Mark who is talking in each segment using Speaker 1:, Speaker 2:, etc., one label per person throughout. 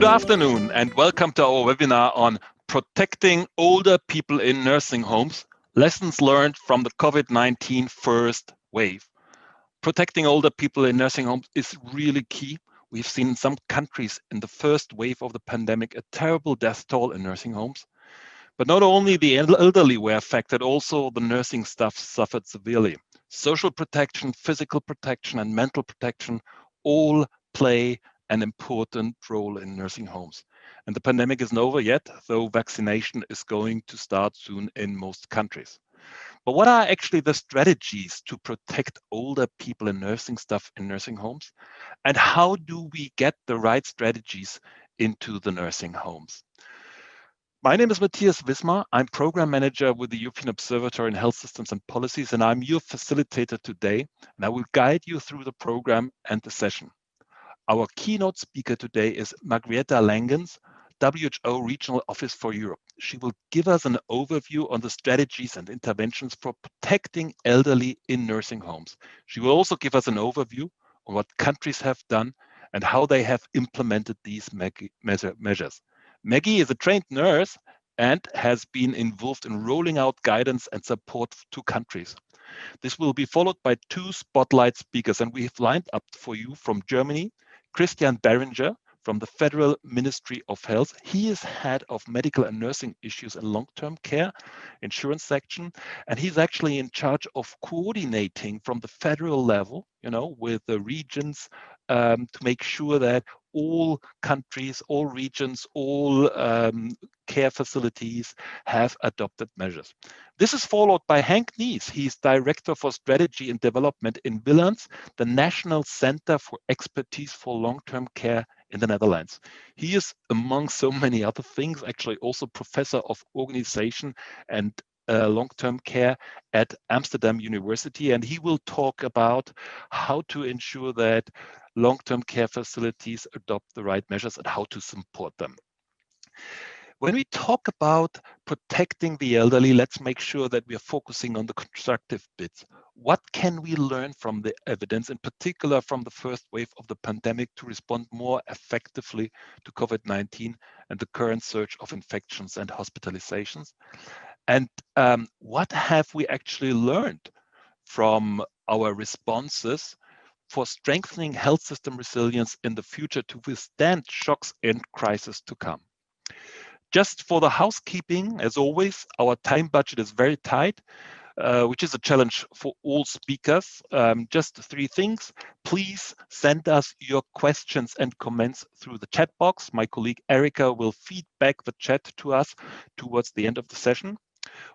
Speaker 1: Good afternoon and welcome to our webinar on protecting older people in nursing homes, lessons learned from the COVID-19 first wave. Protecting older people in nursing homes is really key. We've seen in some countries in the first wave of the pandemic a terrible death toll in nursing homes. But not only the elderly were affected, also the nursing staff suffered severely. Social protection, physical protection, and mental protection all play an important role in nursing homes. And the pandemic isn't over yet, though vaccination is going to start soon in most countries. But what are actually the strategies to protect older people and nursing staff in nursing homes? And how do we get the right strategies into the nursing homes? My name is Matthias Wismar. I'm Program Manager with the European Observatory in Health Systems and Policies, and I'm your facilitator today, and I will guide you through the program and the session. Our keynote speaker today is Margrieta Langins, WHO Regional Office for Europe. She will give us an overview on the strategies and interventions for protecting elderly in nursing homes. She will also give us an overview on what countries have done and how they have implemented these measures. Maggie is a trained nurse and has been involved in rolling out guidance and support to countries. This will be followed by two spotlight speakers, and we have lined up for you from Germany, Christian Berringer from the Federal Ministry of Health. He is head of medical and nursing issues and long-term care insurance section, and he's actually in charge of coordinating from the federal level, with the regions to make sure that all countries, all regions, all care facilities have adopted measures. This is followed by Henk Nies. He's Director for Strategy and Development in Willands, the National Center for Expertise for Long-Term Care in the Netherlands. He is, among so many other things, actually also Professor of Organization and long-term care at Amsterdam University, and he will talk about how to ensure that long-term care facilities adopt the right measures and how to support them. When we talk about protecting the elderly, let's make sure that we are focusing on the constructive bits. What can we learn from the evidence, in particular from the first wave of the pandemic, to respond more effectively to COVID-19 and the current surge of infections and hospitalizations? And what have we actually learned from our responses for strengthening health system resilience in the future to withstand shocks and crises to come? Just for the housekeeping, as always, our time budget is very tight, which is a challenge for all speakers. Just three things. Please send us your questions and comments through the chat box. My colleague Erica will feed back the chat to us towards the end of the session.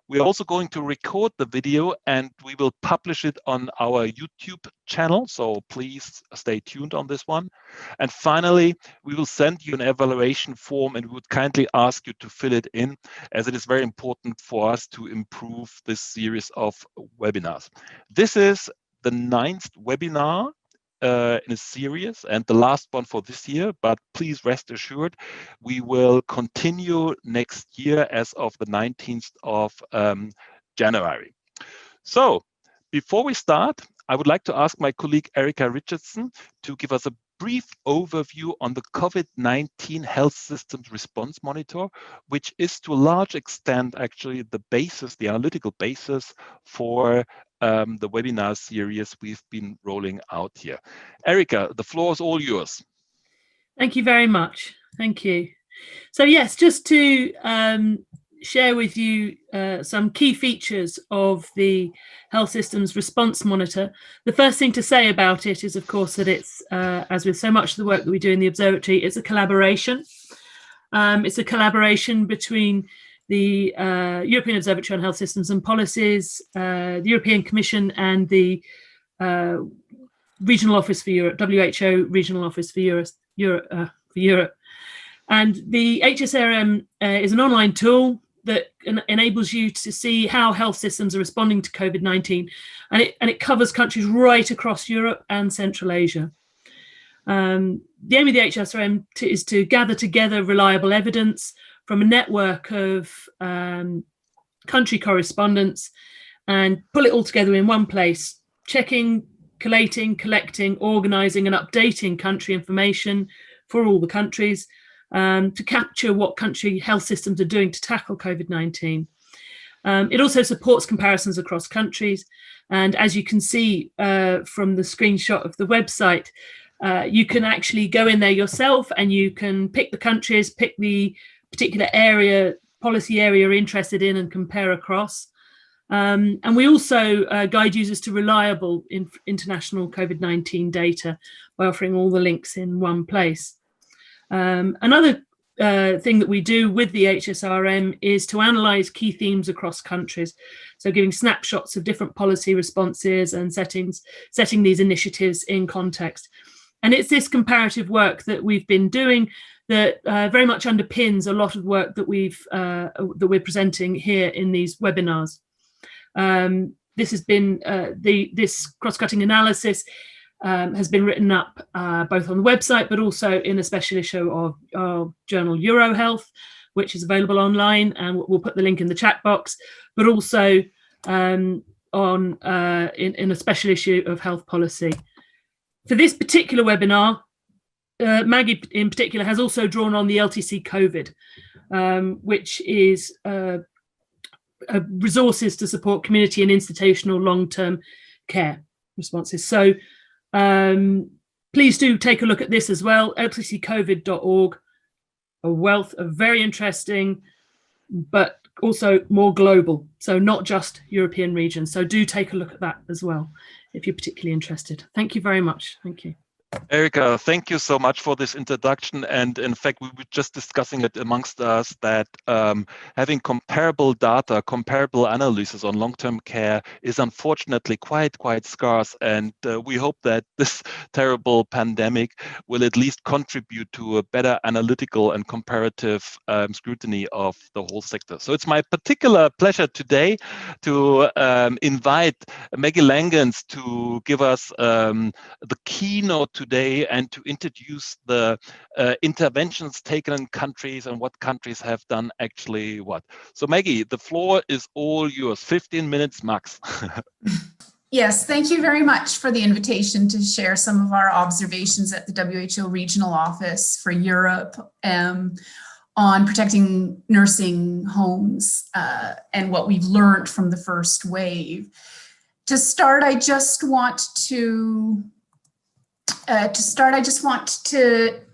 Speaker 1: We are also going to record the video and we will publish it on our YouTube channel, so please stay tuned on this one. And finally, we will send you an evaluation form and we would kindly ask you to fill it in, as it is very important for us to improve this series of webinars. This is the 9th webinar in a series and the last one for this year, but please rest assured we will continue next year as of the 19th of January. So before we start, I would like to ask my colleague Erica Richardson to give us a brief overview on the COVID-19 Health Systems Response Monitor, which is to a large extent actually the basis, the analytical basis for the webinar series we've been rolling out here. Erica, the floor is all yours.
Speaker 2: Thank you very much. Thank you. So yes, just to share with you some key features of the Health Systems Response Monitor. The first thing to say about it is, of course, that it's, as with so much of the work that we do in the observatory, it's a collaboration. It's a collaboration between the European Observatory on Health Systems and Policies, the European Commission and the Regional Office for Europe, WHO Regional Office for Europe. And the HSRM is an online tool that enables you to see how health systems are responding to COVID-19, and it covers countries right across Europe and Central Asia. The aim of the HSRM is to gather together reliable evidence from a network of country correspondence and pull it all together in one place, checking, collating, collecting, organising and updating country information for all the countries, to capture what country health systems are doing to tackle COVID-19. It also supports comparisons across countries. And as you can see from the screenshot of the website, you can actually go in there yourself and you can pick the countries, pick the particular area, policy area you're interested in, and compare across. And we also guide users to reliable international COVID-19 data by offering all the links in one place. Another thing that we do with the HSRM is to analyse key themes across countries, so giving snapshots of different policy responses and setting these initiatives in context. And it's this comparative work that we've been doing that very much underpins a lot of work that we're presenting here in these webinars. This has been this cross-cutting analysis has been written up both on the website, but also in a special issue of journal EuroHealth, which is available online, and we'll put the link in the chat box, but also in a special issue of Health Policy. For this particular webinar, Maggie in particular has also drawn on the LTC Covid, which is resources to support community and institutional long-term care responses. So please do take a look at this as well, ltccovid.org, a wealth of very interesting, but also more global, so not just European regions. So do take a look at that as well, if you're particularly interested. Thank you very much. Thank you.
Speaker 1: Erica, thank you so much for this introduction. And in fact, we were just discussing it amongst us that having comparable data, comparable analysis on long-term care is unfortunately quite scarce. And we hope that this terrible pandemic will at least contribute to a better analytical and comparative scrutiny of the whole sector. So it's my particular pleasure today to invite Maggie Langins to give us the keynote today and to introduce the interventions taken in countries and what countries have done actually what. So Maggie, the floor is all yours, 15 minutes max.
Speaker 3: Yes, thank you very much for the invitation to share some of our observations at the WHO Regional Office for Europe on protecting nursing homes and what we've learned from the first wave. To start, I just want to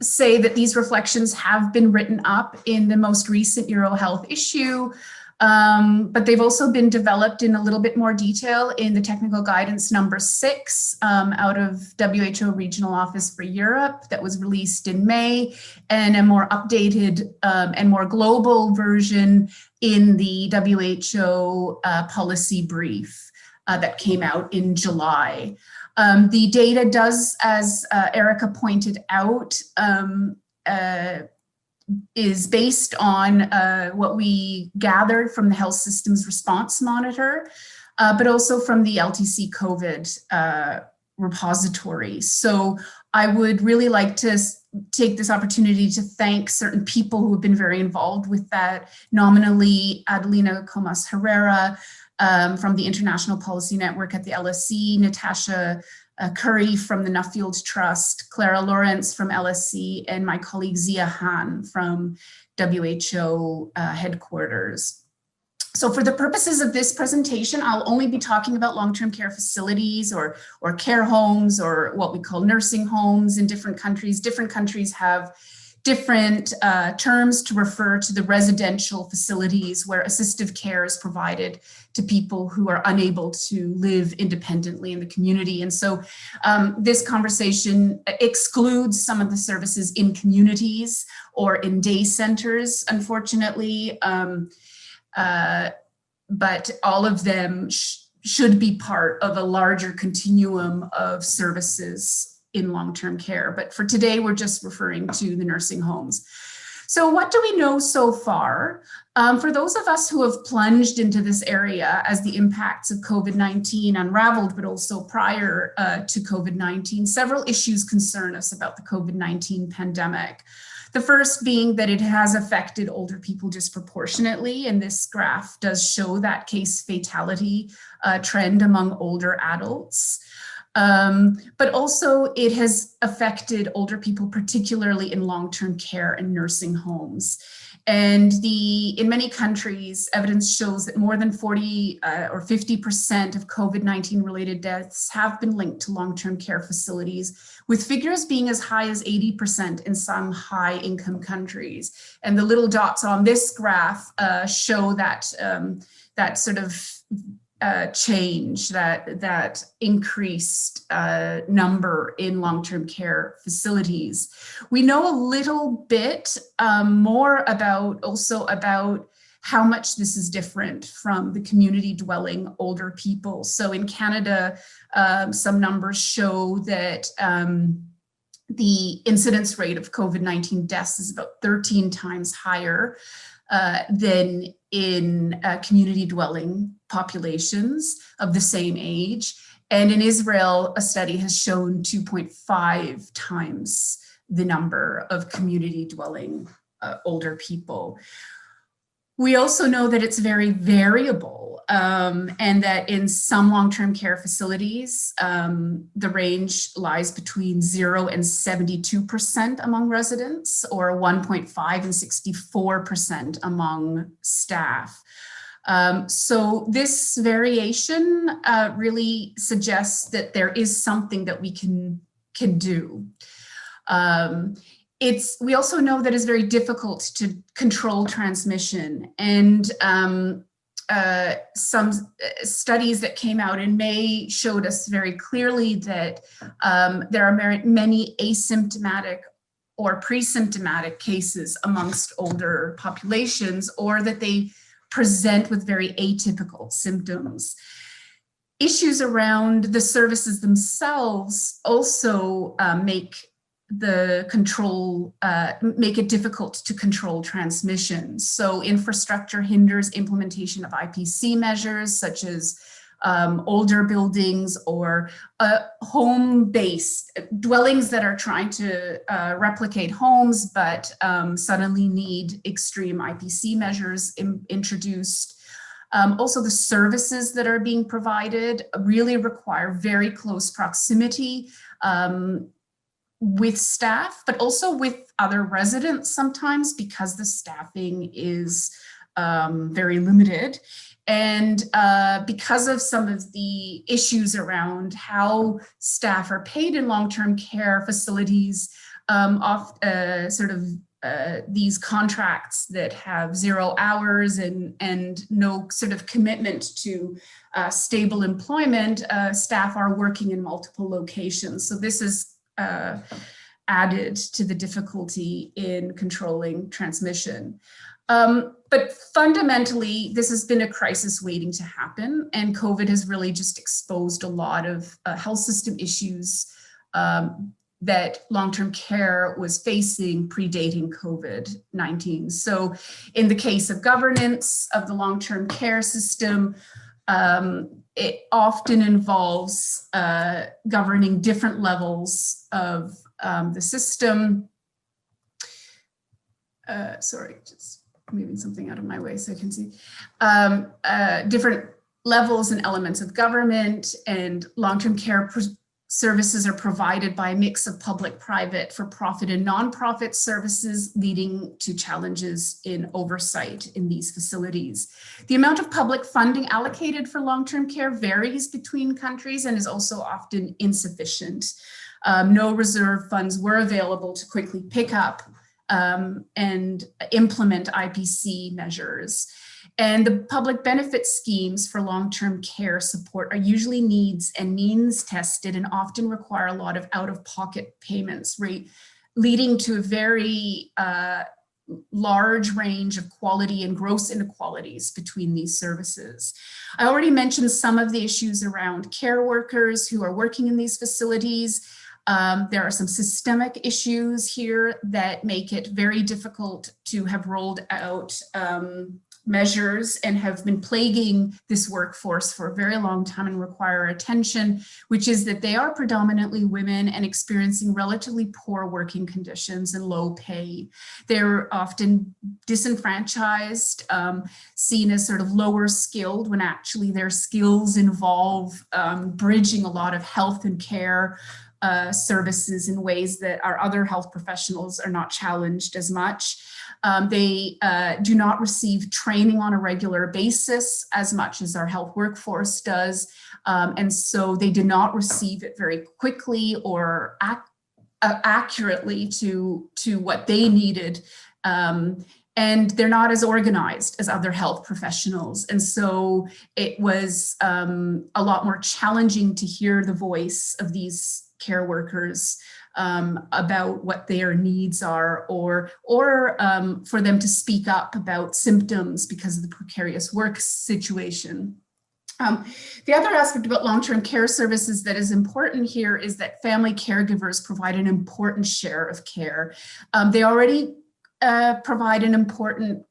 Speaker 3: say that these reflections have been written up in the most recent EuroHealth issue, but they've also been developed in a little bit more detail in the technical guidance number 6 out of WHO Regional Office for Europe that was released in May, and a more updated and more global version in the WHO policy brief that came out in July. The data does, as Erica pointed out, is based on what we gathered from the Health Systems Response Monitor, but also from the LTC COVID repository. So I would really like to take this opportunity to thank certain people who have been very involved with that, nominally Adelina Comas Herrera, from the International Policy Network at the LSE, Natasha Curry from the Nuffield Trust, Clara Lawrence from LSE, and my colleague Zia Han from WHO headquarters. So for the purposes of this presentation, I'll only be talking about long-term care facilities or care homes, or what we call nursing homes in different countries. Different countries have different terms to refer to the residential facilities where assistive care is provided to people who are unable to live independently in the community. And so this conversation excludes some of the services in communities or in day centers, unfortunately, but all of them should be part of a larger continuum of services in long-term care. But for today, we're just referring to the nursing homes. So what do we know so far? For those of us who have plunged into this area as the impacts of COVID-19 unraveled, but also prior to COVID-19, several issues concern us about the COVID-19 pandemic. The first being that it has affected older people disproportionately, and this graph does show that case fatality trend among older adults. But also it has affected older people, particularly in long-term care and nursing homes. And in many countries, evidence shows that more than 40 or 50% of COVID-19 related deaths have been linked to long-term care facilities, with figures being as high as 80% in some high-income countries. And the little dots on this graph show that that sort of change, that increased number in long-term care facilities. We know a little bit more about how much this is different from the community dwelling older people. So in Canada, some numbers show that the incidence rate of COVID-19 deaths is about 13 times higher than in community dwelling populations of the same age. And in Israel, a study has shown 2.5 times the number of community dwelling older people. We also know that it's very variable, and that in some long-term care facilities, the range lies between 0 and 72% among residents, or 1.5 and 64% among staff. So this variation really suggests that there is something that we can do. We also know that it's very difficult to control transmission, and some studies that came out in May showed us very clearly that there are many asymptomatic or pre-symptomatic cases amongst older populations, or that they present with very atypical symptoms. Issues around the services themselves also make it difficult to control transmission. So infrastructure hinders implementation of IPC measures, such as older buildings or home-based dwellings that are trying to replicate homes, but suddenly need extreme IPC measures introduced. Also, the services that are being provided really require very close proximity with staff, but also with other residents sometimes, because the staffing is very limited. And because of some of the issues around how staff are paid in long-term care facilities, these contracts that have 0 hours and no sort of commitment to stable employment, staff are working in multiple locations. So this is added to the difficulty in controlling transmission. But fundamentally, this has been a crisis waiting to happen, and COVID has really just exposed a lot of health system issues that long-term care was facing predating COVID-19. So in the case of governance of the long-term care system, it often involves governing different levels of the system. Sorry, just moving something out of my way so I can see. Different levels and elements of government, and long-term care services are provided by a mix of public, private, for-profit and non-profit services, leading to challenges in oversight in these facilities. The amount of public funding allocated for long-term care varies between countries and is also often insufficient. No reserve funds were available to quickly pick up and implement IPC measures. And the public benefit schemes for long-term care support are usually needs and means tested, and often require a lot of out-of-pocket payments, leading to a very large range of quality and gross inequalities between these services. I already mentioned some of the issues around care workers who are working in these facilities. There are some systemic issues here that make it very difficult to have rolled out measures and have been plaguing this workforce for a very long time and require attention, which is that they are predominantly women and experiencing relatively poor working conditions and low pay. They're often disenfranchised, seen as sort of lower skilled, when actually their skills involve bridging a lot of health and care services in ways that our other health professionals are not challenged as much. They do not receive training on a regular basis as much as our health workforce does. And so they do not receive it very quickly or accurately to what they needed. And they're not as organized as other health professionals. And so it was a lot more challenging to hear the voice of these care workers about what their needs are, or for them to speak up about symptoms because of the precarious work situation. The other aspect about long-term care services that is important here is that family caregivers provide an important share of care. They already provide an important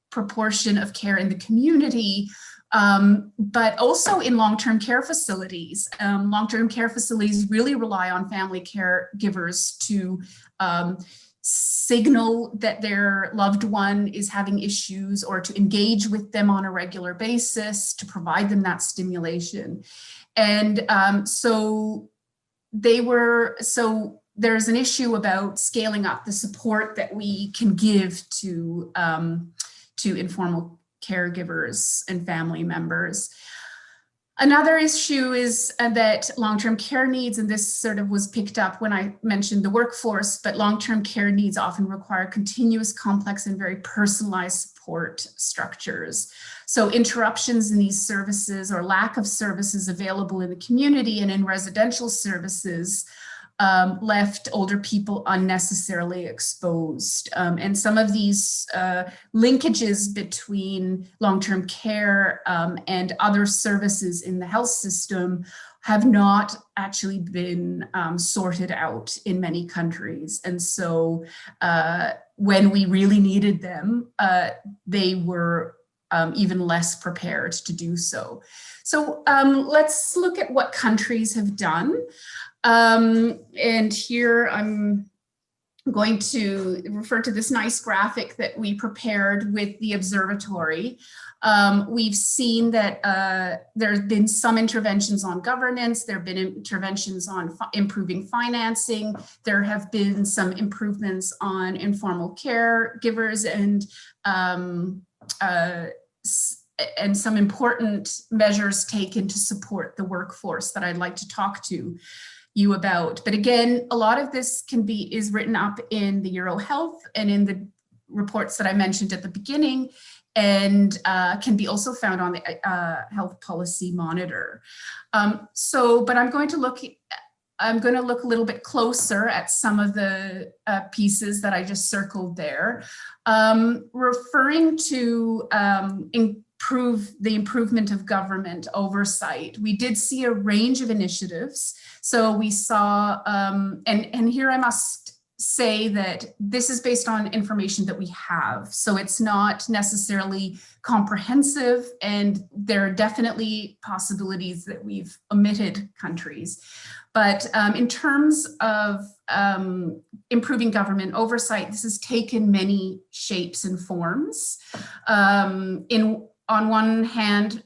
Speaker 3: proportion of care in the community, but also in long-term care facilities. Long-term care facilities really rely on family caregivers to signal that their loved one is having issues, or to engage with them on a regular basis, to provide them that stimulation. And so there's an issue about scaling up the support that we can give to informal caregivers and family members. Another issue is that long-term care needs, and this sort of was picked up when I mentioned the workforce, but long-term care needs often require continuous, complex, and very personalized support structures. So interruptions in these services, or lack of services available in the community and in residential services, left older people unnecessarily exposed. And some of these linkages between long-term care and other services in the health system have not actually been sorted out in many countries. And so when we really needed them, they were even less prepared to do so. So let's look at what countries have done. And here I'm going to refer to this nice graphic that we prepared with the observatory. We've seen that there have been some interventions on governance, there have been interventions on improving financing, there have been some improvements on informal caregivers, and some important measures taken to support the workforce that I'd like to talk to you about. But again, a lot of this is written up in the Euro Health and in the reports that I mentioned at the beginning, and can be also found on the Health Policy Monitor. But I'm going to look a little bit closer at some of the pieces that I just circled there, referring to the improvement of government oversight. We did see a range of initiatives. So we saw, and here I must say that this is based on information that we have. So it's not necessarily comprehensive, and there are definitely possibilities that we've omitted countries. But in terms of improving government oversight, this has taken many shapes and forms. On one hand,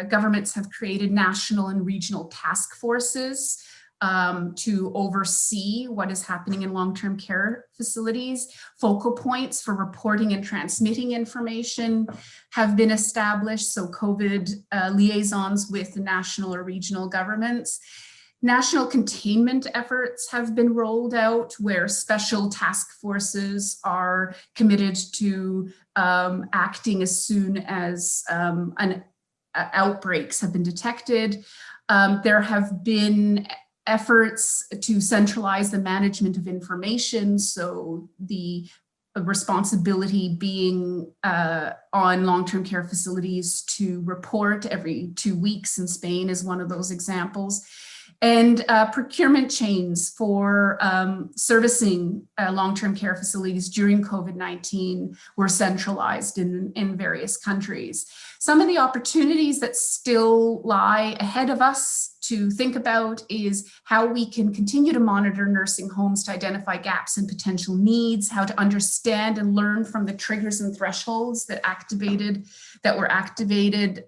Speaker 3: governments have created national and regional task forces to oversee what is happening in long-term care facilities. Focal points for reporting and transmitting information have been established, so COVID liaisons with national or regional governments. National containment efforts have been rolled out, where special task forces are committed to acting as soon as outbreaks have been detected. There have been efforts to centralize the management of information, so the responsibility being on long-term care facilities to report every 2 weeks in Spain is one of those examples. And procurement chains for servicing long-term care facilities during COVID-19 were centralized in various countries. Some of the opportunities that still lie ahead of us to think about is how we can continue to monitor nursing homes to identify gaps and potential needs, how to understand and learn from the triggers and thresholds that were activated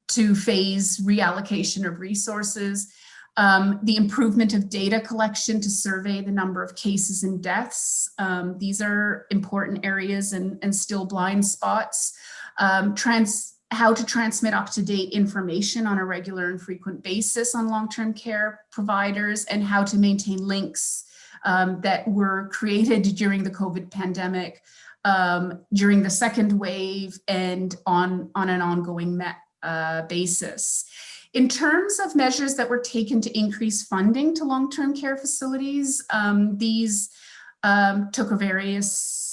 Speaker 3: to phase reallocation of resources, the improvement of data collection to survey the number of cases and deaths. These are important areas and still blind spots. How to transmit up-to-date information on a regular and frequent basis on long-term care providers, and how to maintain links that were created during the COVID pandemic, during the second wave, and on an ongoing basis. In terms of measures that were taken to increase funding to long-term care facilities, these took various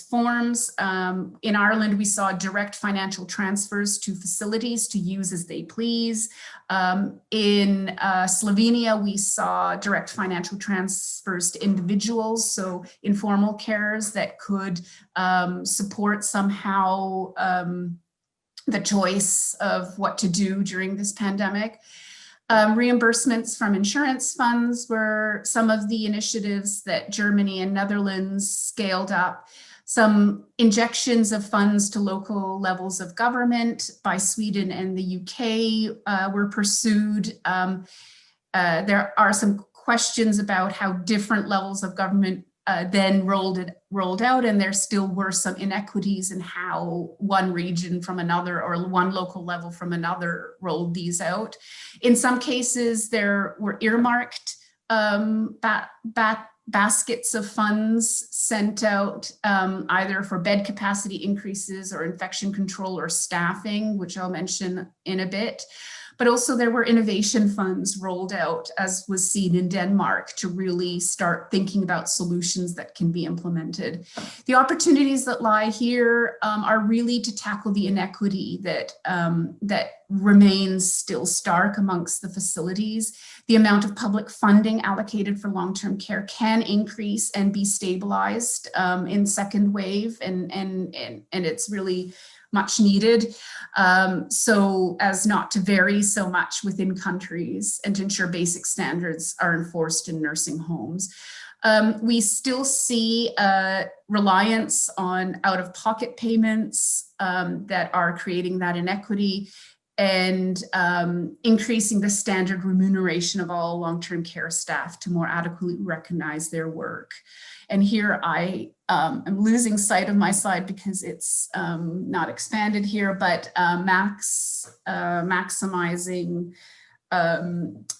Speaker 3: forms. In Ireland, we saw direct financial transfers to facilities to use as they please. In Slovenia, we saw direct financial transfers to individuals, so informal carers that could support somehow the choice of what to do during this pandemic. Reimbursements from insurance funds were some of the initiatives that Germany and Netherlands scaled up. Some injections of funds to local levels of government by Sweden and the UK were pursued. There are some questions about how different levels of government then rolled out, and there still were some inequities in how one region from another or one local level from another rolled these out. In some cases, there were earmarked baskets of funds sent out either for bed capacity increases or infection control or staffing, which I'll mention in a bit. But also there were innovation funds rolled out, as was seen in Denmark, to really start thinking about solutions that can be implemented. The opportunities that lie here are really to tackle the inequity that remains still stark amongst the facilities. The amount of public funding allocated for long-term care can increase and be stabilized in second wave, and it's really much needed, so as not to vary so much within countries and to ensure basic standards are enforced in nursing homes. We still see reliance on out-of-pocket payments that are creating that inequity, and increasing the standard remuneration of all long-term care staff to more adequately recognize their work. And here I am losing sight of my slide because it's not expanded here, but maximizing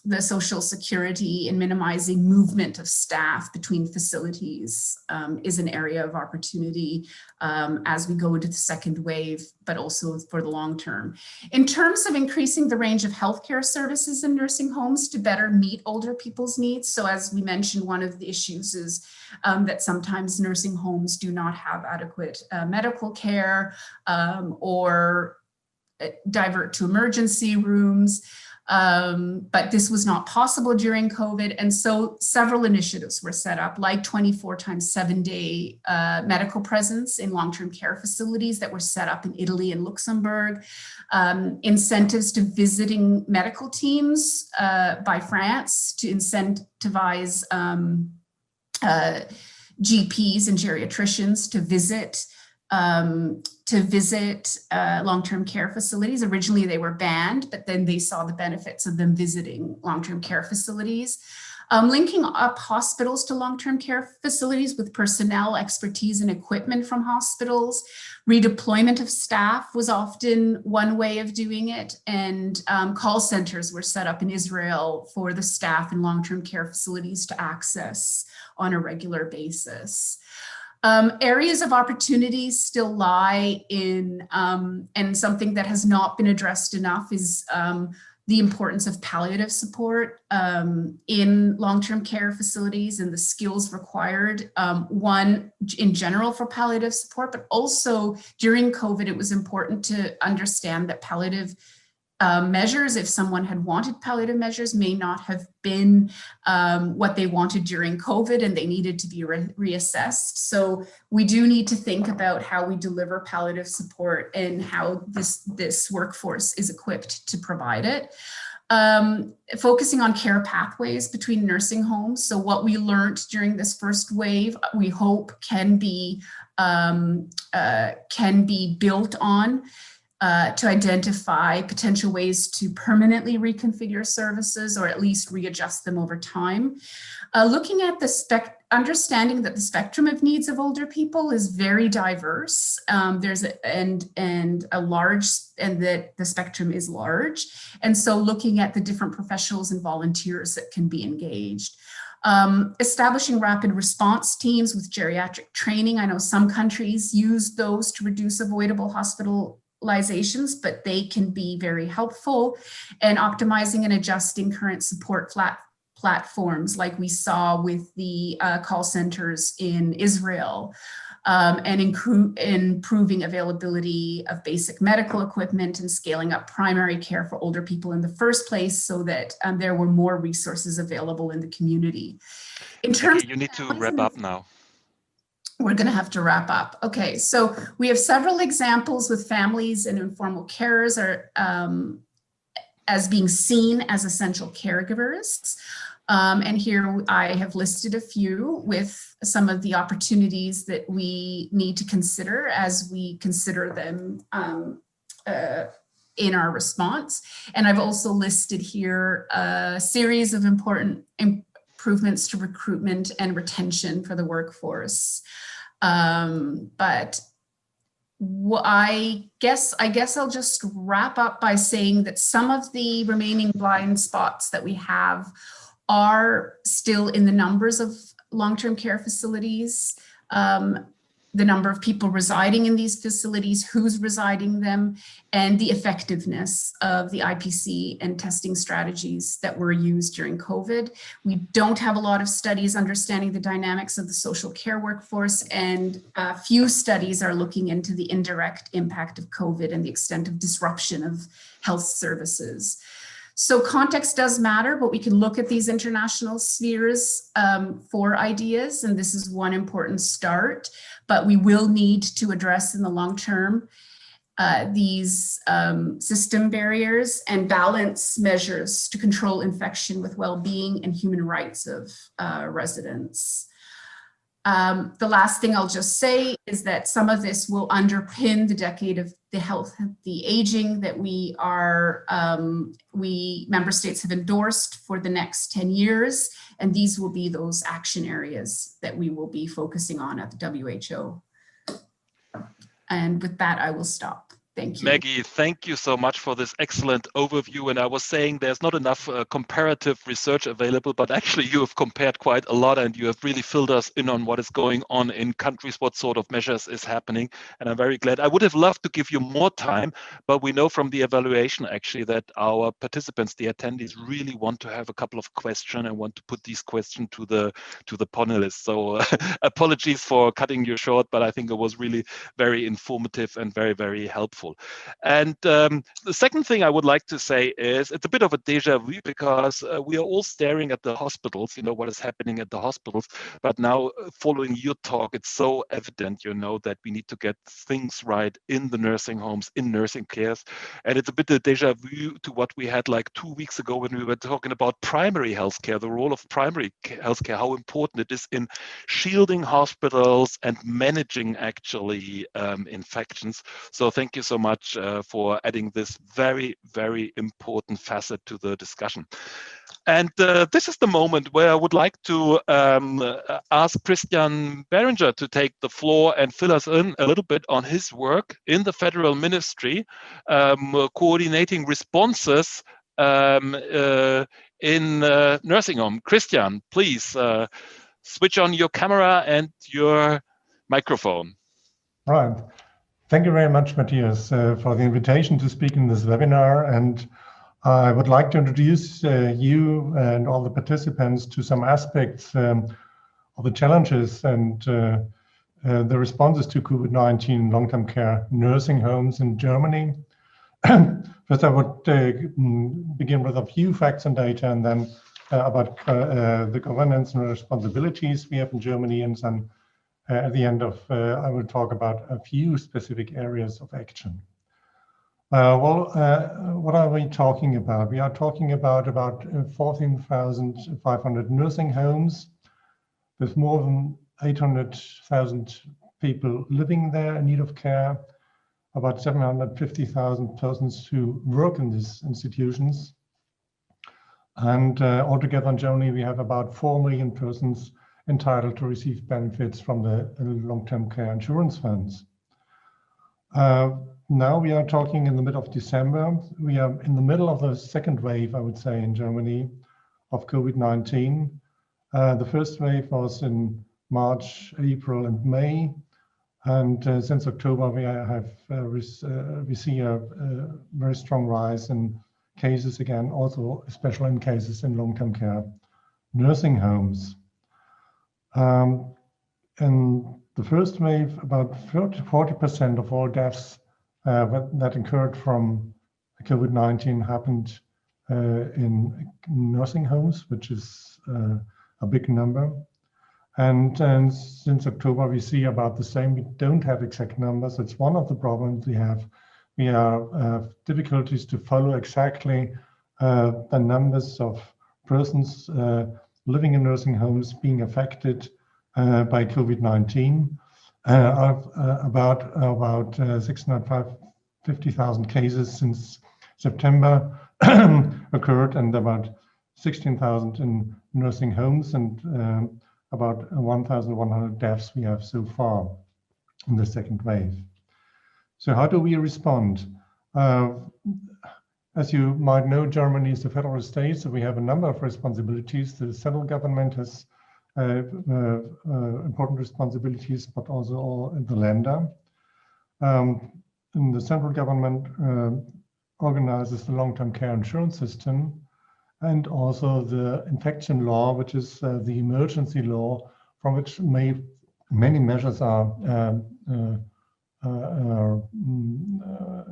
Speaker 3: the social security and minimizing movement of staff between facilities is an area of opportunity as we go into the second wave, but also for the long term. In terms of increasing the range of healthcare services in nursing homes to better meet older people's needs. So as we mentioned, one of the issues is that sometimes nursing homes do not have adequate medical care or divert to emergency rooms. But this was not possible during COVID. And so several initiatives were set up, like 24/7-day medical presence in long-term care facilities that were set up in Italy and Luxembourg, incentives to visiting medical teams by France to incentivize GPs and geriatricians to visit long-term care facilities. Originally, they were banned, but then they saw the benefits of them visiting long-term care facilities. Linking up hospitals to long-term care facilities with personnel, expertise, and equipment from hospitals. Redeployment of staff was often one way of doing it, and call centers were set up in Israel for the staff in long-term care facilities to access on a regular basis. Areas of opportunity still lie in, and something that has not been addressed enough is the importance of palliative support in long-term care facilities and the skills required, one in general for palliative support, but also during COVID, it was important to understand that palliative measures, if someone had wanted palliative measures, may not have been what they wanted during COVID, and they needed to be reassessed. So we do need to think about how we deliver palliative support and how this workforce is equipped to provide it. Focusing on care pathways between nursing homes. So what we learned during this first wave, we hope can be built on to identify potential ways to permanently reconfigure services or at least readjust them over time. Looking at the understanding that the spectrum of needs of older people is very diverse. There's and that the spectrum is large. And so looking at the different professionals and volunteers that can be engaged. Establishing rapid response teams with geriatric training. I know some countries use those to reduce avoidable hospitalizations, but they can be very helpful. And optimizing and adjusting current support platforms like we saw with the call centers in Israel, and improving availability of basic medical equipment and scaling up primary care for older people in the first place so that there were more resources available in the community. In terms
Speaker 1: you need to wrap up now.
Speaker 3: We're going to have to wrap up. Okay, so we have several examples with families and informal carers as being seen as essential caregivers. And here I have listed a few with some of the opportunities that we need to consider as we consider them in our response. And I've also listed here a series of important improvements to recruitment and retention for the workforce. But I guess I'll just wrap up by saying that some of the remaining blind spots that we have are still in the numbers of long-term care facilities, the number of people residing in these facilities, who's residing them, and the effectiveness of the IPC and testing strategies that were used during COVID. We don't have a lot of studies understanding the dynamics of the social care workforce, and a few studies are looking into the indirect impact of COVID and the extent of disruption of health services. So context does matter, but we can look at these international spheres for ideas, and this is one important start. But we will need to address in the long term these system barriers and balance measures to control infection with well-being and human rights of residents. The last thing I'll just say is that some of this will underpin the decade of the aging that we member states have endorsed for the next 10 years. And these will be those action areas that we will be focusing on at the WHO. And with that, I will stop. Thank you.
Speaker 1: Maggie, thank you so much for this excellent overview. And I was saying there's not enough comparative research available, but actually you have compared quite a lot and you have really filled us in on what is going on in countries, what sort of measures is happening. And I'm very glad. I would have loved to give you more time, but we know from the evaluation actually that our participants, the attendees, really want to have a couple of questions and want to put these questions to the panelists. So apologies for cutting you short, but I think it was really very informative and very, very helpful. And the second thing I would like to say is it's a bit of a deja vu because we are all staring at the hospitals, what is happening at the hospitals. But now following your talk, it's so evident, that we need to get things right in the nursing homes, in nursing cares. And it's a bit of a deja vu to what we had like 2 weeks ago when we were talking about primary healthcare, the role of primary healthcare, how important it is in shielding hospitals and managing actually infections. So thank you so much for adding this very, very important facet to the discussion. And this is the moment where I would like to ask Christian Berringer to take the floor and fill us in a little bit on his work in the federal ministry, coordinating responses in nursing home. Christian, please switch on your camera and your microphone.
Speaker 4: Right. Thank you very much, Matthias, for the invitation to speak in this webinar. And I would like to introduce you and all the participants to some aspects of the challenges and the responses to COVID-19 long-term care nursing homes in Germany. First, I would begin with a few facts and data, and then about the governance and responsibilities we have in Germany, and then at the end of, I will talk about a few specific areas of action. What are we talking about? We are talking about 14,500 nursing homes with more than 800,000 people living there in need of care, about 750,000 persons who work in these institutions. And altogether in Germany, we have about 4 million persons entitled to receive benefits from the long-term care insurance funds. Now we are talking in the middle of December. We are in the middle of the second wave, I would say, in Germany of COVID-19. The first wave was in March, April, and May. And since October, we see a very strong rise in cases again, also especially in cases in long-term care nursing homes. In the first wave, about 40% of all deaths that occurred from COVID-19 happened in nursing homes, which is a big number. And since October, we see about the same. We don't have exact numbers. It's one of the problems we have. We have difficulties to follow exactly the numbers of persons living in nursing homes being affected by COVID-19. About 650,000 cases since September occurred, and about 16,000 in nursing homes, and about 1,100 deaths we have so far in the second wave. So how do we respond? As you might know, Germany is a federal state, so we have a number of responsibilities. The central government has important responsibilities, but also all in the Länder. The central government organizes the long-term care insurance system, and also the infection law, which is the emergency law from which many measures are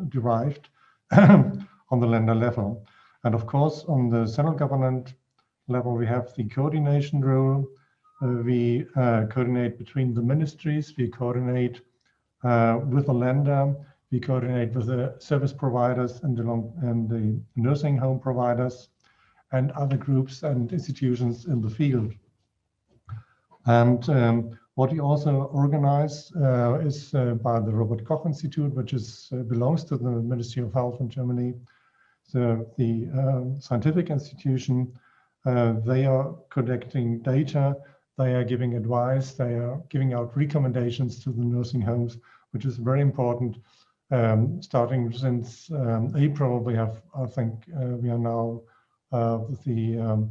Speaker 4: derived on the Länder level. And of course, on the central government level, we have the coordination role. We coordinate between the ministries, we coordinate with the Länder, we coordinate with the service providers and the nursing home providers and other groups and institutions in the field. And what we also organize is by the Robert Koch Institute, which belongs to the Ministry of Health in Germany. So the scientific institution, they are collecting data, they are giving advice, they are giving out recommendations to the nursing homes, which is very important. Starting since April, we have, I think, we are now the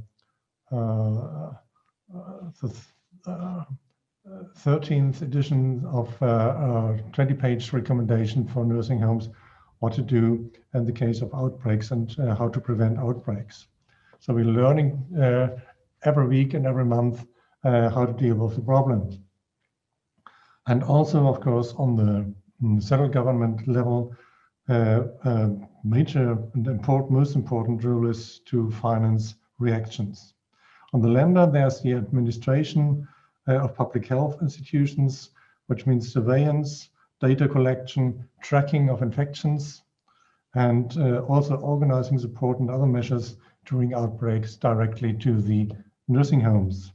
Speaker 4: 13th edition of a 20-page recommendation for nursing homes, what to do in the case of outbreaks and how to prevent outbreaks. So we're learning every week and every month how to deal with the problem. And also, of course, on the central government level, major and most important role is to finance reactions. On the Länder, there's the administration of public health institutions, which means surveillance, data collection, tracking of infections, and also organizing support and other measures during outbreaks directly to the nursing homes.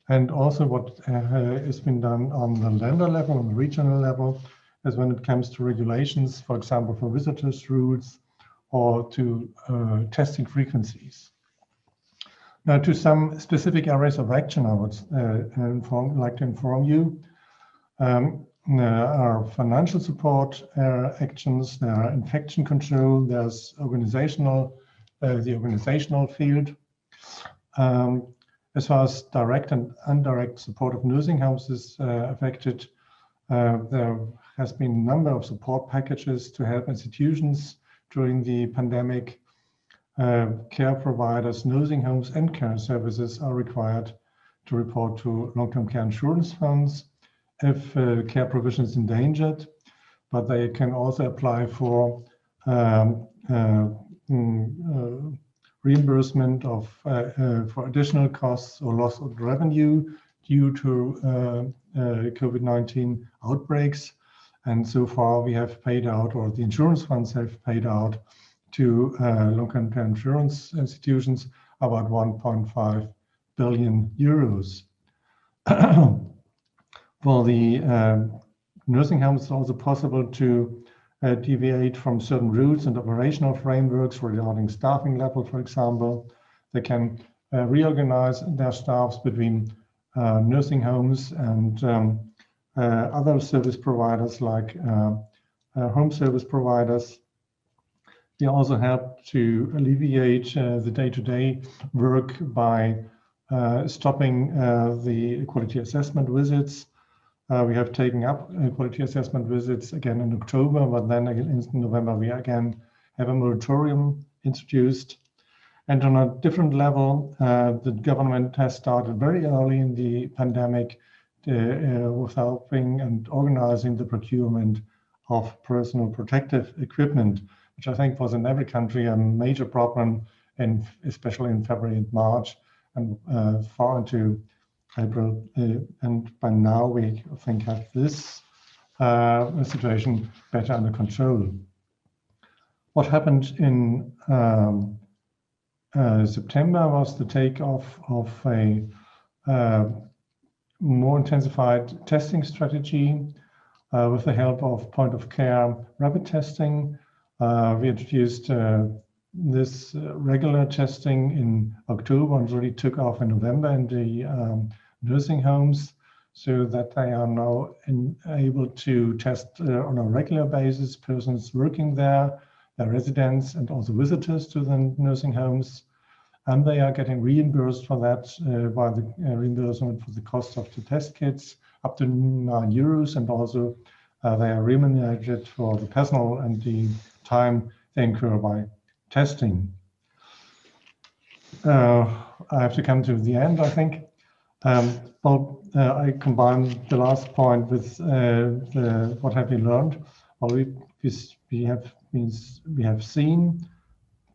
Speaker 4: And also what has been done on the Länder level, on the regional level, is when it comes to regulations, for example, for visitors rules or to testing frequencies. Now, to some specific areas of action, I would like to inform you. Our financial support actions, there are infection control, there's the organizational field. As far as direct and indirect support of nursing homes is affected, there has been a number of support packages to help institutions during the pandemic. Care providers, nursing homes, and care services are required to report to long-term care insurance funds if care provision is endangered, but they can also apply for reimbursement of for additional costs or loss of revenue due to COVID-19 outbreaks. And so far we have paid out, or the insurance funds have paid out to long-term care insurance institutions about 1.5 billion euros. For the nursing homes, it's also possible to deviate from certain rules and operational frameworks regarding staffing level, for example. They can reorganize their staffs between nursing homes and other service providers like home service providers. They also help to alleviate the day-to-day work by stopping the quality assessment visits. We have taken up quality assessment visits again in October, but then again in November we again have a moratorium introduced. And on a different level, the government has started very early in the pandemic with helping and organizing the procurement of personal protective equipment, which I think was in every country a major problem, and especially in February and March, and far into April. And by now we, I think, have this situation better under control. What happened in September was the takeoff of a more intensified testing strategy with the help of point-of-care rapid testing. We introduced this regular testing in October and really took off in November in the nursing homes, so that they are now able to test on a regular basis persons working there, their residents, and also visitors to the nursing homes. And they are getting reimbursed for that by the reimbursement for the cost of the test kits up to €9, and also they are remunerated for the personnel and the time they incur by testing. I have to come to the end, I think. I combine the last point with what have we learned. Well, we have seen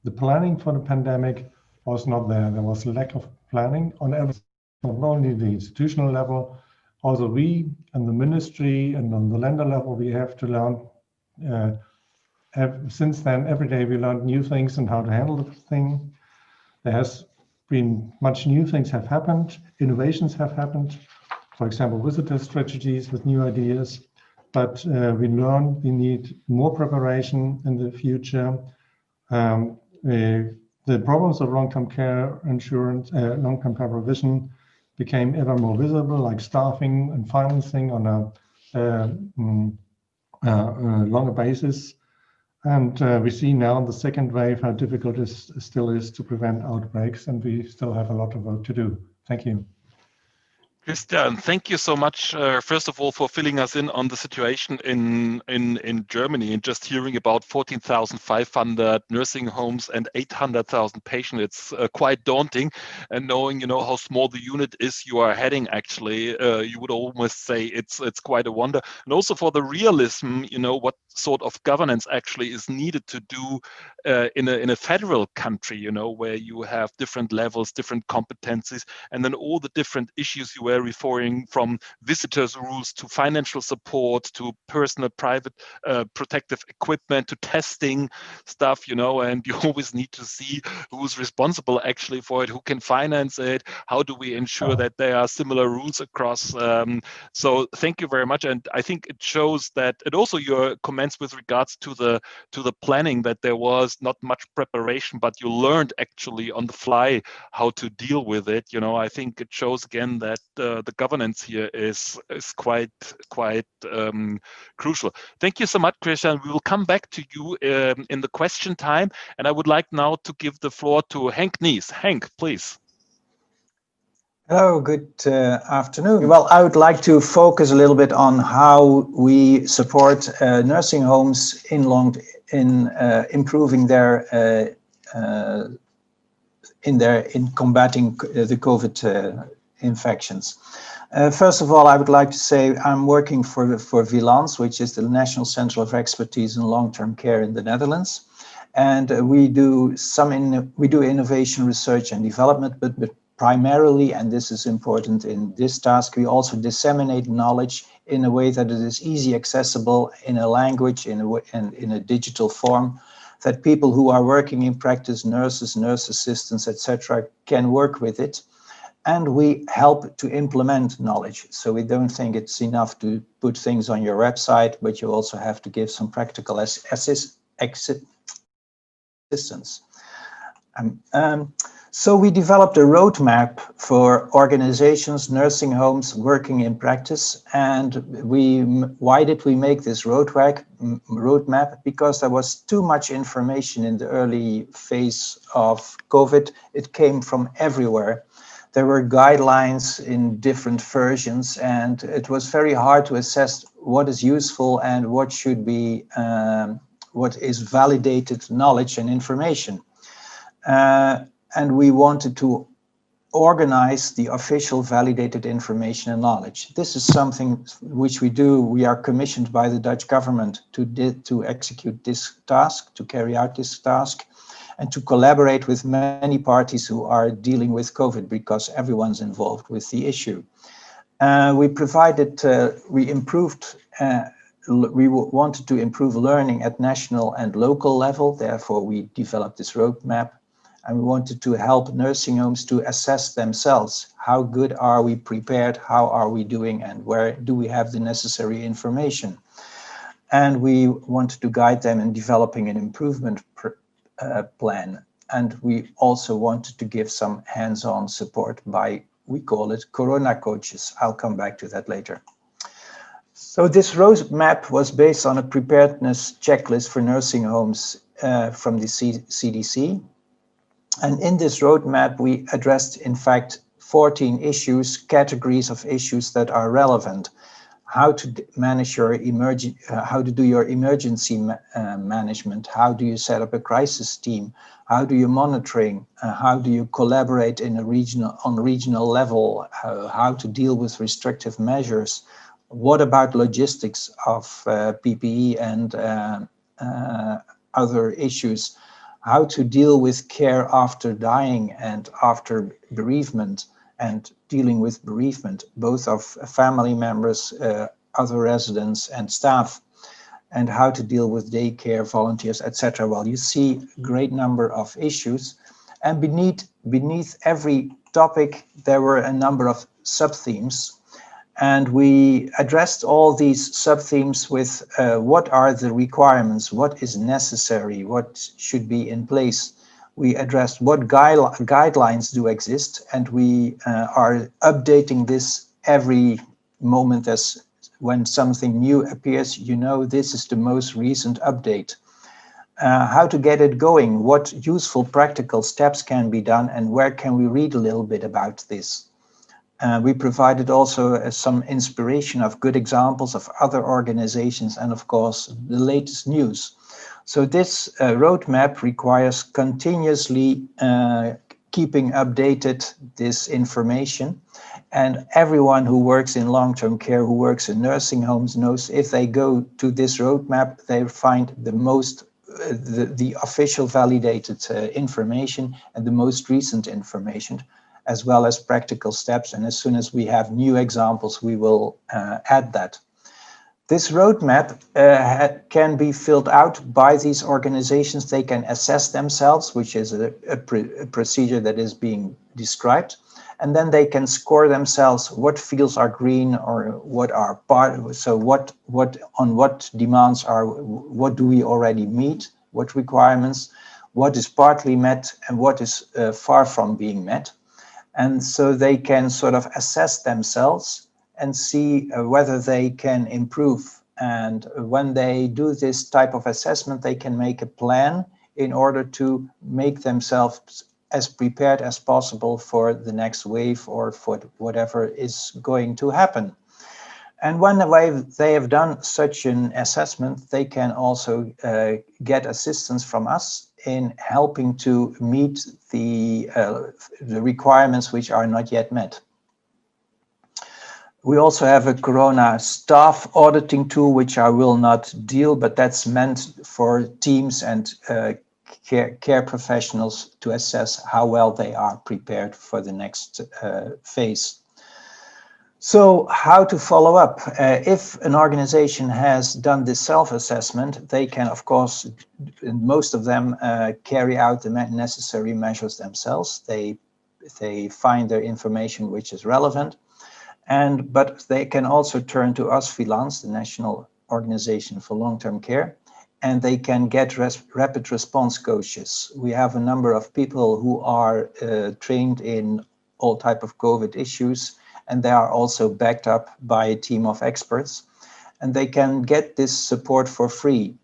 Speaker 4: the planning for the pandemic was not there. There was a lack of planning on every, not only the institutional level, also we and the ministry and on the Länder level, we have to learn. Since then, every day we learned new things and how to handle the thing. There has been much new things have happened, innovations have happened. For example, visitor strategies with new ideas. But we learned we need more preparation in the future. The problems of long-term care insurance, long-term care provision became ever more visible, like staffing and financing on a longer basis. And we see now in the second wave how difficult it still is to prevent outbreaks, and we still have a lot of work to do. Thank you.
Speaker 1: Christian, thank you so much, first of all, for filling us in on the situation in Germany, and just hearing about 14,500 nursing homes and 800,000 patients. It's quite daunting, and knowing, how small the unit is you are heading, actually, you would almost say it's quite a wonder. And also for the realism, what sort of governance actually is needed to do in a federal country, where you have different levels, different competencies, and then all the different issues you were referring, from visitors rules to financial support to personal private protective equipment to testing stuff, and you always need to see who's responsible actually for it, who can finance it, how do we ensure that there are similar rules across. So thank you very much. And I think it shows that, and also your comments with regards to the planning, that there was not much preparation, but you learned actually on the fly how to deal with it. I think it shows again that the governance here is quite crucial. Thank you so much, Christian. We will come back to you in the question time, and I would like now to give the floor to Henk Nies. Henk, please.
Speaker 5: Hello, good afternoon. Well, I would like to focus a little bit on how we support nursing homes in improving their in combating the COVID infections. First of all, I would like to say I'm working for VLANS, which is the National Centre of Expertise in Long-Term Care in the Netherlands. And we do innovation, research and development, but primarily, and this is important in this task, we also disseminate knowledge in a way that it is easy accessible in a language, in a digital form, that people who are working in practice, nurses, nurse assistants, etc., can work with it. And we help to implement knowledge. So we don't think it's enough to put things on your website, but you also have to give some practical assistance. So we developed a roadmap for organizations, nursing homes working in practice. And why did we make this roadmap? Because there was too much information in the early phase of COVID. It came from everywhere. There were guidelines in different versions, and it was very hard to assess what is useful and what should be, what is validated knowledge and information. And we wanted to organize the official validated information and knowledge. This is something which we do. We are commissioned by the Dutch government to execute this task, to carry out this task, and to collaborate with many parties who are dealing with COVID, because everyone's involved with the issue. We wanted to improve learning at national and local level. Therefore, we developed this roadmap. And we wanted to help nursing homes to assess themselves. How good are we prepared? How are we doing? And where do we have the necessary information? And we wanted to guide them in developing an improvement plan. And we also wanted to give some hands-on support by, we call it Corona coaches. I'll come back to that later. So this roadmap was based on a preparedness checklist for nursing homes from the CDC. And in this roadmap, we addressed, in fact, 14 issues, categories of issues that are relevant. How to manage your how to do your emergency management? How do you set up a crisis team? How do you monitoring? How do you collaborate on regional level? How to deal with restrictive measures? What about logistics of PPE and other issues? How to deal with care after dying and after bereavement, and dealing with bereavement, both of family members, other residents and staff, and how to deal with daycare volunteers, etc. Well, you see a great number of issues, and beneath every topic, there were a number of sub-themes. And we addressed all these sub-themes with what are the requirements, what is necessary, what should be in place. We addressed what guidelines do exist, and we are updating this every moment. As when something new appears, you know, this is the most recent update. How to get it going, what useful practical steps can be done, and where can we read a little bit about this. We provided also some inspiration of good examples of other organizations and, of course, the latest news. So this roadmap requires continuously keeping updated this information. And everyone who works in long-term care, who works in nursing homes, knows if they go to this roadmap, they find the official validated information and the most recent information, as well as practical steps. And as soon as we have new examples, we will add that. This roadmap can be filled out by these organizations. They can assess themselves, which is a procedure that is being described. And then they can score themselves what fields are green or what are part. So what demands are, what do we already meet, what requirements, what is partly met and what is far from being met. And so they can sort of assess themselves and see whether they can improve. And when they do this type of assessment, they can make a plan in order to make themselves as prepared as possible for the next wave or for whatever is going to happen. And when they have done such an assessment, they can also get assistance from us in helping to meet the requirements which are not yet met. We also have a Corona staff auditing tool, which I will not deal, but that's meant for teams and care professionals to assess how well they are prepared for the next phase. So how to follow up? If an organization has done this self-assessment, they can, of course, most of them carry out the necessary measures themselves. They find their information which is relevant. But they can also turn to us, Freelance, the National Organization for Long-Term Care, and they can get rapid response coaches. We have a number of people who are trained in all type of COVID issues, and they are also backed up by a team of experts, and they can get this support for free.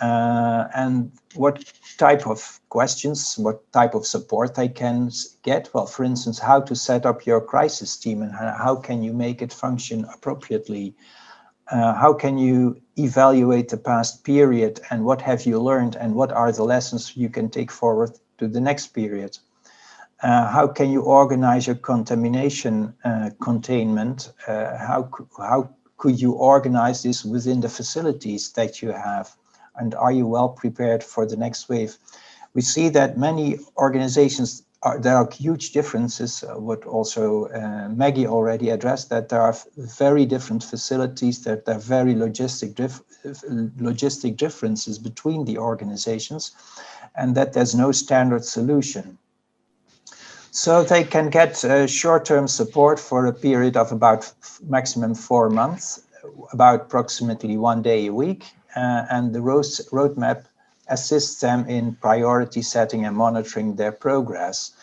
Speaker 5: And what type of questions, what type of support they can get? Well, for instance, how to set up your crisis team and how can you make it function appropriately? How can you evaluate the past period and what have you learned and what are the lessons you can take forward to the next period? How can you organize your contamination containment? How could you organize this within the facilities that you have? And are you well prepared for the next wave? We see that many organizations, there are huge differences, what also Maggie already addressed, that there are very different facilities, that there are very logistic differences between the organizations, and that there's no standard solution. So they can get short-term support for a period of about maximum 4 months, about approximately 1 day a week. And the roadmap assists them in priority setting and monitoring their progress.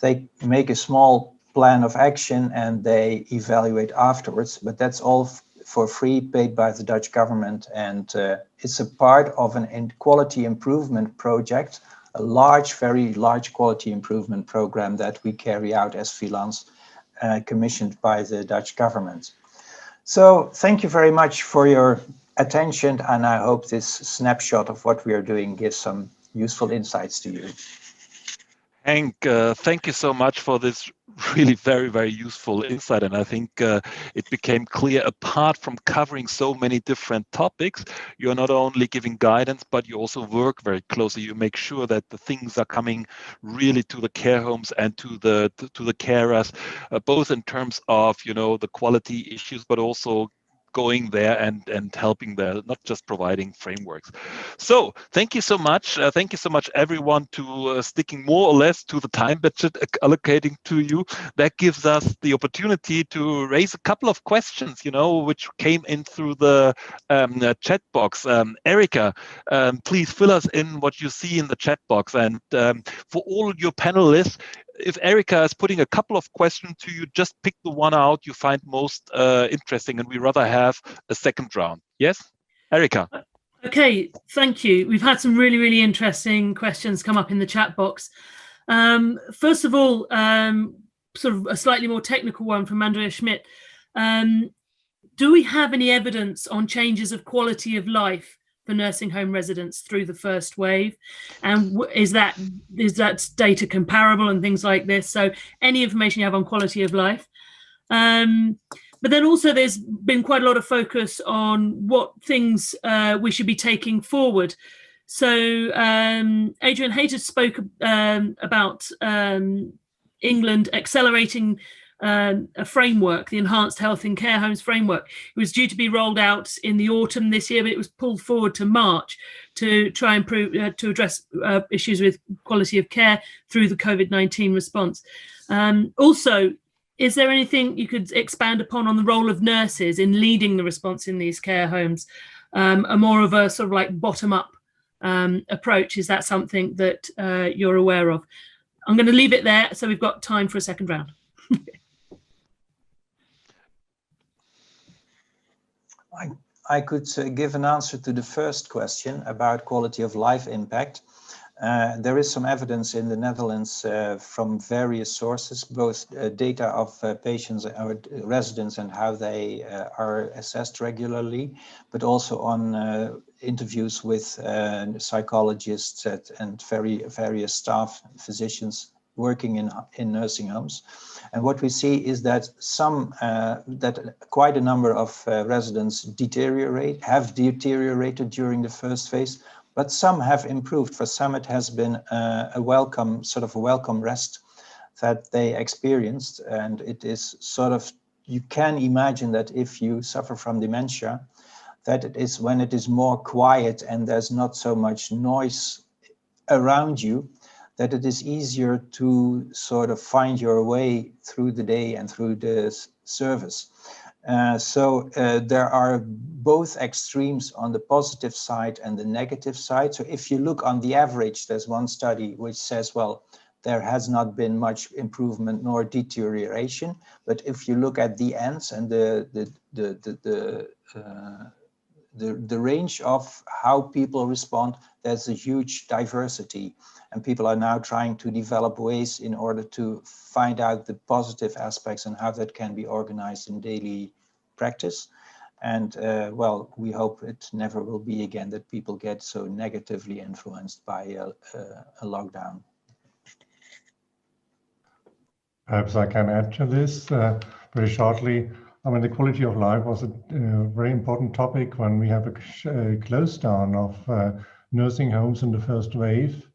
Speaker 5: They make a small plan of action and they evaluate afterwards, but that's all for free, paid by the Dutch government. And it's a part of an quality improvement project, a very large quality improvement program that we carry out as Freelance, commissioned by the Dutch government. So thank you very much for your attention, and I hope this snapshot of what we are doing gives some useful insights to you.
Speaker 1: Hank, thank you so much for this really very, very useful insight. And I think it became clear, apart from covering so many different topics, you're not only giving guidance, but you also work very closely. You make sure that the things are coming really to the care homes and to the carers, both in terms of, the quality issues, but also going there and helping there, not just providing frameworks. So thank you so much. Thank you so much, everyone, to sticking more or less to the time budget allocating to you. That gives us the opportunity to raise a couple of questions, which came in through the chat box. Erica, please fill us in what you see in the chat box. And for all your panelists, if Erica is putting a couple of questions to you, just pick the one out you find most interesting, and we rather have a second round. Yes, Erica?
Speaker 2: Okay, thank you. We've had some really, really interesting questions come up in the chat box. First of all, sort of a slightly more technical one from Andrea Schmidt. Do we have any evidence on changes of quality of life for nursing home residents through the first wave, and is that data comparable and things like this? So any information you have on quality of life. But then also there's been quite a lot of focus on what things we should be taking forward. So Adrian Hayter spoke about England accelerating a framework, the Enhanced Health in Care Homes framework. It was due to be rolled out in the autumn this year, but it was pulled forward to March to try and to address issues with quality of care through the COVID-19 response. Also, is there anything you could expand upon on the role of nurses in leading the response in these care homes? A more of a sort of like bottom-up approach. Is that something that you're aware of? I'm going to leave it there, so we've got time for a second round.
Speaker 5: I could give an answer to the first question about quality of life impact. There is some evidence in the Netherlands from various sources, both data of patients or residents and how they are assessed regularly, but also on interviews with psychologists and various staff, physicians working in nursing homes. And what we see is that that quite a number of residents have deteriorated during the first phase, but some have improved. For some, it has been a welcome rest that they experienced. And it is you can imagine that if you suffer from dementia, that it is when it is more quiet and there's not so much noise around you, that it is easier to sort of find your way through the day and through the service. So there are both extremes on the positive side and the negative side. So if you look on the average, there's one study which says, well, there has not been much improvement nor deterioration. But if you look at the ends and the range of how people respond, there's a huge diversity. And people are now trying to develop ways in order to find out the positive aspects and how that can be organized in daily practice. And well, we hope it never will be again that people get so negatively influenced by a lockdown.
Speaker 4: Perhaps I can add to this very shortly. I mean, the quality of life was a very important topic when we have a close down of nursing homes in the first wave.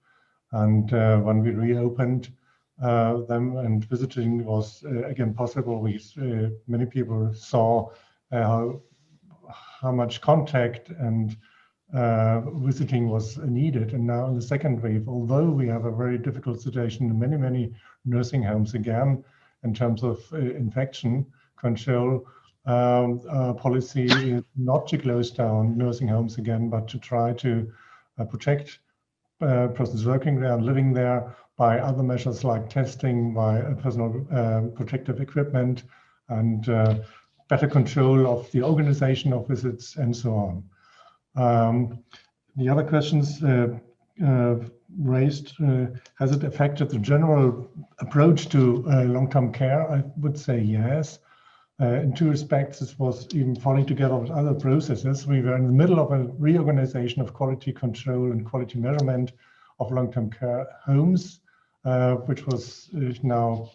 Speaker 4: And when we reopened them and visiting was again possible, many people saw how much contact and visiting was needed. And now in the second wave, although we have a very difficult situation in many nursing homes again, in terms of infection control, policy is not to close down nursing homes again, but to try to protect persons working there and living there by other measures like testing, by personal protective equipment, and better control of the organization of visits and so on. The other questions raised, has it affected the general approach to long-term care? I would say yes. In two respects, this was even falling together with other processes. We were in the middle of a reorganization of quality control and quality measurement of long-term care homes, which was now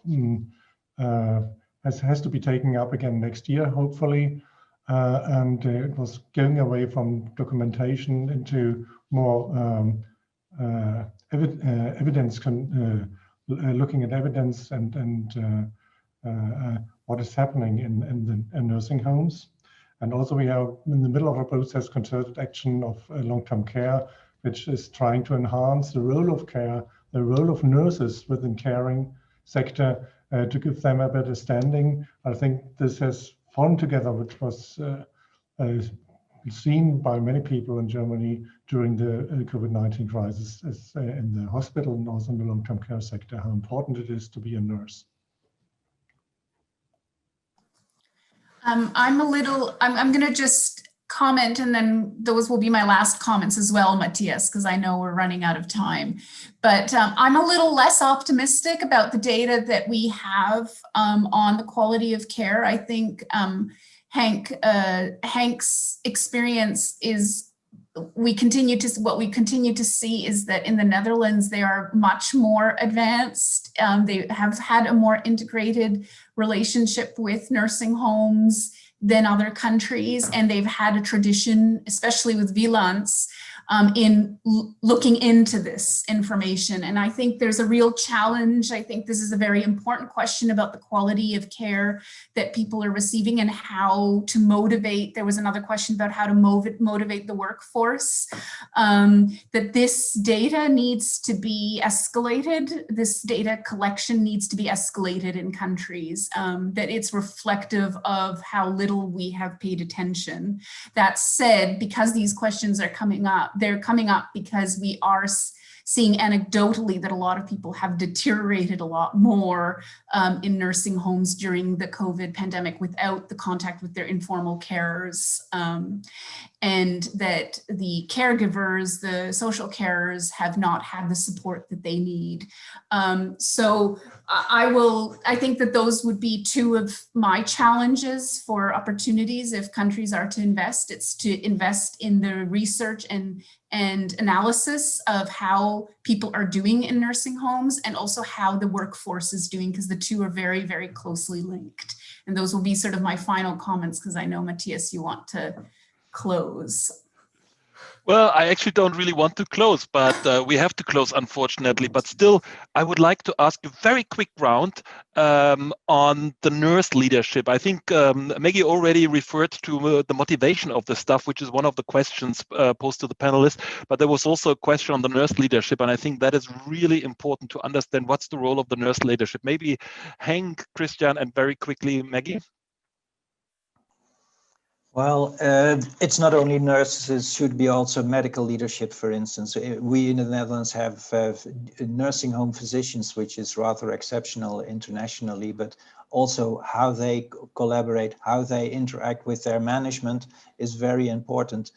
Speaker 4: has to be taken up again next year, hopefully. And it was going away from documentation into more evidence, looking at evidence and what is happening in the nursing homes. And also we are in the middle of a process, concerted action of long-term care, which is trying to enhance the role of care, the role of nurses within caring sector, to give them a better standing. I think this has fallen together, which was seen by many people in Germany during the COVID-19 crisis, as in the hospital and also in the long-term care sector, how important it is to be a nurse.
Speaker 3: I'm going to just comment, and then those will be my last comments as well, Matthias, because I know we're running out of time. But I'm a little less optimistic about the data that we have on the quality of care. I think Hank's experience is what we continue to see is that in the Netherlands, they are much more advanced. They have had a more integrated relationship with nursing homes than other countries. And they've had a tradition, especially with Wielands, in looking into this information. And I think there's a real challenge. I think this is a very important question about the quality of care that people are receiving and how to motivate. There was another question about how to motivate the workforce, that this data needs to be escalated. This data collection needs to be escalated in countries, that it's reflective of how little we have paid attention. That said, because these questions are coming up, they're coming up because we are seeing anecdotally that a lot of people have deteriorated a lot more in nursing homes during the COVID pandemic without the contact with their informal carers. and that the caregivers, the social carers, have not had the support that they need. So I think that those would be two of my challenges for opportunities if countries are to invest. It's to invest in the research and analysis of how people are doing in nursing homes, and also how the workforce is doing, because the two are very, very closely linked. And those will be sort of my final comments, because I know, Matthias, you want to close.
Speaker 1: Well, I actually don't really want to close, but we have to close, unfortunately. But still, I would like to ask a very quick round on the nurse leadership. I think Maggie already referred to the motivation of the staff, which is one of the questions posed to the panelists. But there was also a question on the nurse leadership, and I think that is really important to understand what's the role of the nurse leadership. Maybe Henk, Christian, and very quickly, Maggie.
Speaker 5: Well, it's not only nurses, it should be also medical leadership, for instance. We in the Netherlands have nursing home physicians, which is rather exceptional internationally, but also how they collaborate, how they interact with their management is very important.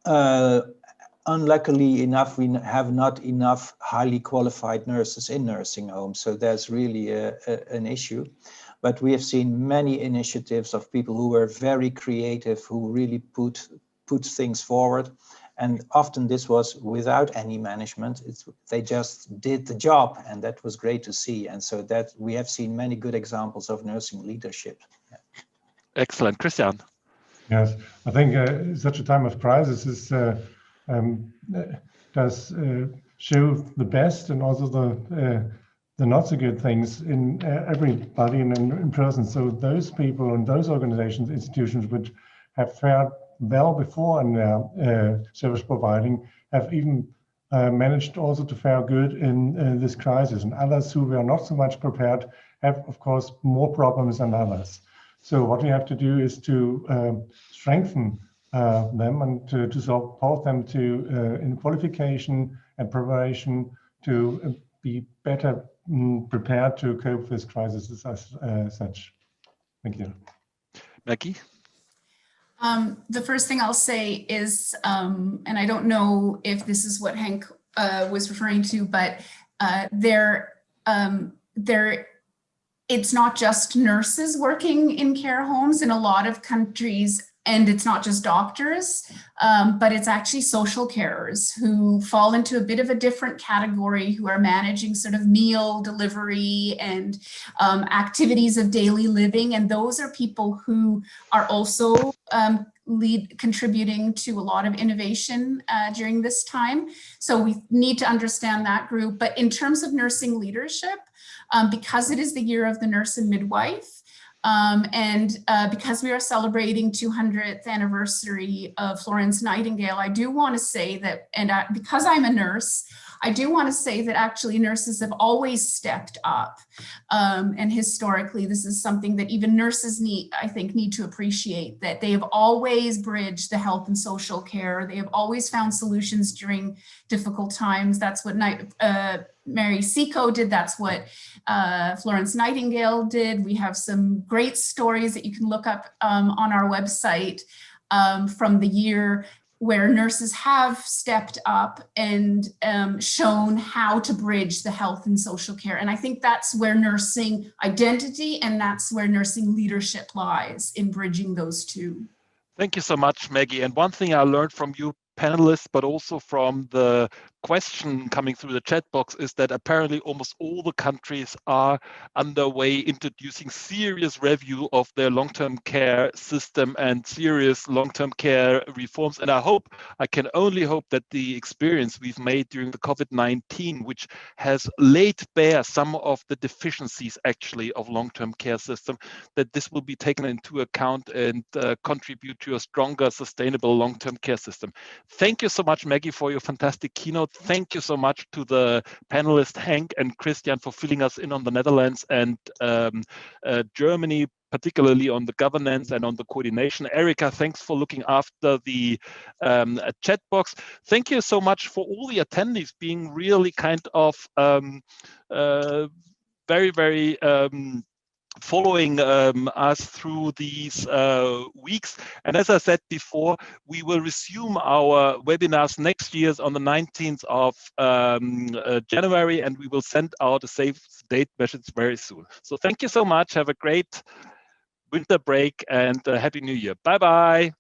Speaker 5: Unluckily enough, we have not enough highly qualified nurses in nursing homes, so there's really an issue. But we have seen many initiatives of people who were very creative, who really put things forward. And often this was without any management. They just did the job, and that was great to see. And so that we have seen many good examples of nursing leadership. Yeah.
Speaker 1: Excellent. Christian.
Speaker 4: Yes, I think such a time of crisis does show the best and also the not so good things in everybody and in person. So those people and those organizations, institutions which have fared well before in their service providing have even managed also to fare good in this crisis. And others who were not so much prepared have, of course, more problems than others. So what we have to do is to strengthen them and to support them in qualification and preparation to be better prepared to cope with crises as such. Thank you.
Speaker 1: Maggie?
Speaker 3: The first thing I'll say is, and I don't know if this is what Henk was referring to, but it's not just nurses working in care homes in a lot of countries, and it's not just doctors, but it's actually social carers who fall into a bit of a different category, who are managing sort of meal delivery and activities of daily living. And those are people who are also contributing to a lot of innovation during this time. So we need to understand that group. But in terms of nursing leadership, because it is the year of the nurse and midwife, and because we are celebrating 200th anniversary of Florence Nightingale, I do want to say that, and because I'm a nurse, I do want to say that actually nurses have always stepped up. And historically, this is something that even nurses need to appreciate, that they have always bridged the health and social care. They have always found solutions during difficult times. That's what Mary Seco did. That's what Florence Nightingale did. We have some great stories that you can look up on our website from the year where nurses have stepped up and shown how to bridge the health and social care. And I think that's where nursing identity and that's where nursing leadership lies, in bridging those two.
Speaker 1: Thank you so much, Maggie. And one thing I learned from you panelists, but also from the question coming through the chat box, is that apparently almost all the countries are underway introducing serious review of their long-term care system and serious long-term care reforms. And I can only hope that the experience we've made during the COVID-19, which has laid bare some of the deficiencies actually of long-term care system, that this will be taken into account and contribute to a stronger, sustainable long-term care system. Thank you so much, Maggie, for your fantastic keynote. Thank you so much to the panelists, Henk and Christian, for filling us in on the Netherlands and Germany, particularly on the governance and on the coordination. Erika, thanks for looking after the chat box. Thank you so much for all the attendees being really kind of very, very following us through these weeks. And as I said before, we will resume our webinars next year on the 19th of January, and we will send out a save date message very soon. So thank you so much. Have a great winter break and Happy New Year. Bye-bye.